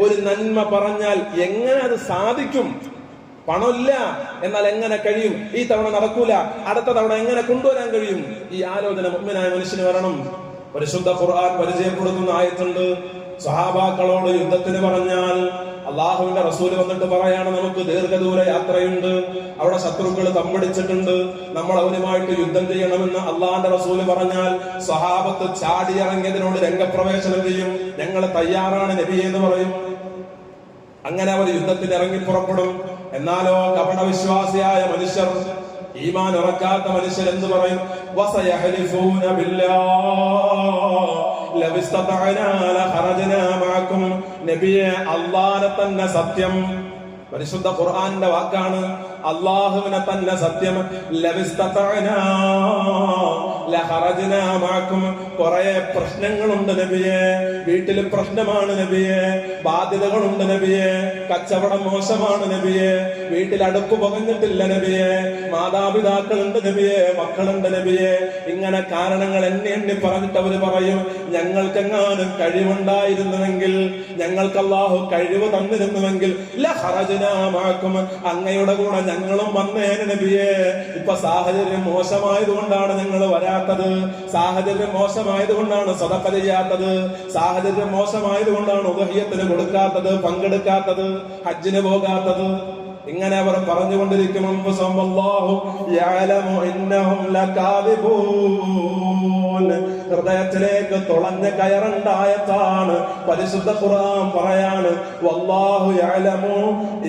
ഒരു നന്മ പറഞ്ഞാൽ എങ്ങനെ അത് സാധിക്കും? പണമില്ല, എന്നാൽ എങ്ങനെ കഴിയും? ഈ തവണ നടക്കൂല, അടുത്ത തവണ എങ്ങനെ കൊണ്ടുവരാൻ കഴിയും? ഈ ആലോചന മുഅ്മിനായ മനുഷ്യന് വരണം. പരിശുദ്ധ ഖുർആൻ പരിചയപ്പെടുത്തുന്ന ആയത്തുണ്ട്. സഹാബാക്കളോട് യുദ്ധത്തിന് പറഞ്ഞാൽ അള്ളാഹുവിന്റെ റസൂല് വന്നിട്ട് പറയാണ്, നമുക്ക് ദീർഘദൂര യാത്രയുണ്ട്, അവിടെ ശത്രുക്കൾ തമ്പടിച്ചിട്ടുണ്ട്, നമ്മൾ അവരുമായിട്ട് യുദ്ധം ചെയ്യണമെന്ന് അള്ളാഹിന്റെ റസൂല് പറഞ്ഞാൽ സഹാബത്ത് ചാടിയിറങ്ങിയതിനോട് രംഗപ്രവേശനം ചെയ്യും. ഞങ്ങൾ തയ്യാറാണ് നബിയെ എന്ന് പറയും. അങ്ങനെ അവർ യുദ്ധത്തിന് ഇറങ്ങി പുറപ്പെടും. എന്നാലോ കപട വിശ്വാസിയായ മനുഷ്യർ, ഈമാൻ ഉറക്കാത്ത മനുഷ്യർ എന്ത് പറയും? വസയഹ്ലിഫൂന ബില്ലാഹ് ലവിസ്തതഅനാ ലഖറജ്നാ മഅകും. നബിയെ, അല്ലാഹുവിനെ തന്നെ സത്യം, പരിശുദ്ധ ഖുർആനിന്റെ വാക്കാണ്, അല്ലാഹുവിനെ തന്നെ സത്യം, ലവിസ്തതഅനാ ലഖറജ്നാ മഅകും. കുറെ പ്രശ്നങ്ങളുണ്ട് നബിയെ, വീട്ടിൽ പ്രശ്നമാണ് നബിയെ, ബാധ്യതകളുണ്ട് നബിയെ, കച്ചവടം മോശമാണ് നബിയെ, വീട്ടിൽ അടുപ്പ് പുകഞ്ഞിട്ടില്ല നബിയെ, മാതാപിതാക്കളുണ്ട് നബിയെ, മക്കളുണ്ട് നബിയെ. ഇങ്ങനെ കാരണങ്ങൾ എണ്ണി പറഞ്ഞിട്ട് അവര് പറയും, ഞങ്ങൾക്കെങ്ങാനും കഴിവുണ്ടായിരുന്നുവെങ്കിൽ, ഞങ്ങൾക്ക് അല്ലാഹു കഴിവ് തന്നിരുന്നുവെങ്കിൽ ലഖറജ്നാ മഅകും, അങ്ങയുടെ കൂടെ ഞങ്ങളും വന്നേനെ നബിയെ. ഇപ്പൊ സാഹചര്യം മോശമായതുകൊണ്ടാണ് ഞങ്ങൾ വരാത്തത്, സാഹചര്യം മോശമായതുകൊണ്ടാണ് സദഖ ചെയ്യാത്തത്, സാഹചര്യം മോശമായതുകൊണ്ടാണ് ഉദ്ഹിയ്യത്തിന് കൊടുക്കാത്തത്, പങ്കെടുക്കാത്തത്, ഹജ്ജിന് പോകാത്തത്. ഇങ്ങനെ അവർ പറഞ്ഞുകൊണ്ടിരിക്കും. ഹൃദയത്തിലേക്ക് തുളഞ്ഞ കയറുണ്ടായതാണ് പരിശുദ്ധ ഖുർആൻ പറയാണ്, വല്ലാഹു യഅലമു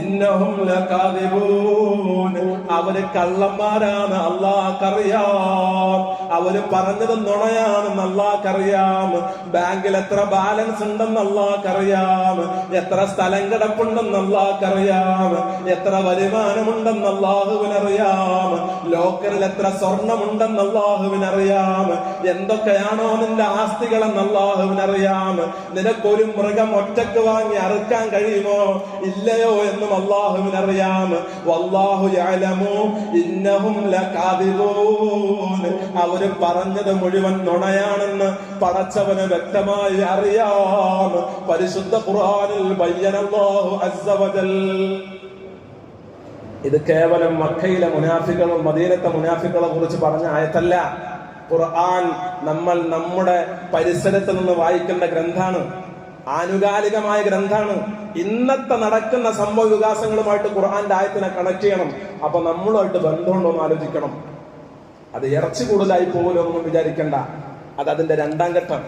ഇന്നഹും ലകാദിബൂൻ. അവര് കള്ളന്മാരാണ്, അല്ലാഹുക്കറിയാം. അവര് പറഞ്ഞത് നുണയാണെന്ന് അല്ലാഹുക്കറിയാം. ബാങ്കിൽ എത്ര ബാലൻസ് ഉണ്ടെന്ന് അല്ലാഹുക്കറിയാം, എത്ര സ്ഥലം കിടപ്പുണ്ടെന്ന് അല്ലാഹുക്കറിയാം, എത്ര വരുമാനമുണ്ടെന്ന് അല്ലാഹുവിനറിയാം, ലോക്കറിൽ എത്ര സ്വർണമുണ്ടെന്ന് അല്ലാഹുവിനറിയാം, എന്തൊക്കെയാണോ നിന്റെ ആസ്തികളെന്ന് അല്ലാഹുവിനറിയാം. നിനക്കൊരു മൃഗം ഒറ്റക്ക് വാങ്ങി അറുക്കാൻ കഴിയുമോ ഇല്ലയോ എന്നും അല്ലാഹുവിനറിയാം. വല്ലാഹു യഅലമു ഇന്നഹും ലകാദിബൂൻ. അവര് പറഞ്ഞത് മുഴുവൻ നുണയാണെന്ന് പടച്ചവന് വ്യക്തമായി അറിയാം. പരിശുദ്ധ ഖുർആനിൽ ബയ്യനല്ലാഹു അസ്സ വജൽ. ഇത് കേവലം മക്കയിലെ മുനാഫികളും മദീനത്തെ മുനാഫികളെ കുറിച്ച് പറഞ്ഞ ആയത്തല്ല. ഖുർആൻ നമ്മൾ നമ്മുടെ പരിസരത്ത് നിന്ന് വായിക്കേണ്ട ഗ്രന്ഥാണ്, ആനുകാലികമായ ഗ്രന്ഥാണ്. ഇന്നത്തെ നടക്കുന്ന സംഭവ വികാസങ്ങളുമായിട്ട് ഖുർആന്റെ ആയത്തിനെ കണക്ട് ചെയ്യണം. അപ്പൊ നമ്മളുമായിട്ട് ബന്ധമുണ്ടോ എന്ന് ആലോചിക്കണം. അത് ഇറച്ചി കൂടുതലായി പോകലോ എന്നൊന്നും വിചാരിക്കണ്ട, അത് അതിന്റെ രണ്ടാം ഘട്ടം.